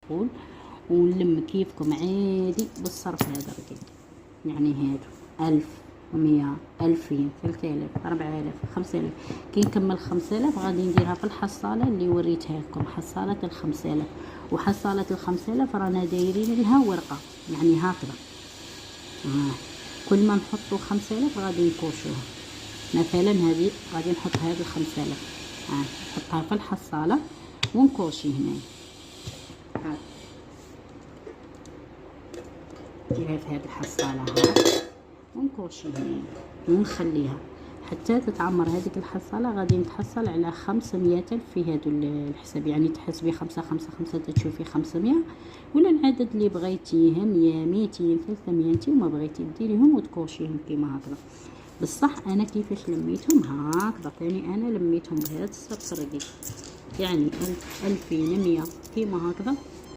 تقول، ونلم كيفكم عادي بالصرف هذا رقيق. يعني هادو 1000 100 2000 3000 4000 5000. كي نكمل 5000 غادي نديرها في الحصاله اللي وريتها لكم، حصاله ال5000. وحصاله ال5000 رانا دايرين لها ورقه، يعني هكذا. كل ما نحطوا 5000 غادي نكوشوها. مثلا هذه غادي نحط هذه 5000، نحطها في الحصاله ونكوشي هنا. نديرها في هذه الحصاله ونكوشي هنا ونخليها حتى تتعمر. هذيك الحصاله غادي نتحصل على 500 ألف في هادو الحساب، يعني تحسبي 5 5 5 تشوفي 500، ولا العدد اللي بغيتيه 100 200 300 انت وما بغيتي ديريهم وتكوشيهم كيما هكذا. بصح انا كيفاش لميتهم هكذا، ثاني انا لميتهم بهذا الصرف الرقيق، يعني 1000 2100 كيما هكذا.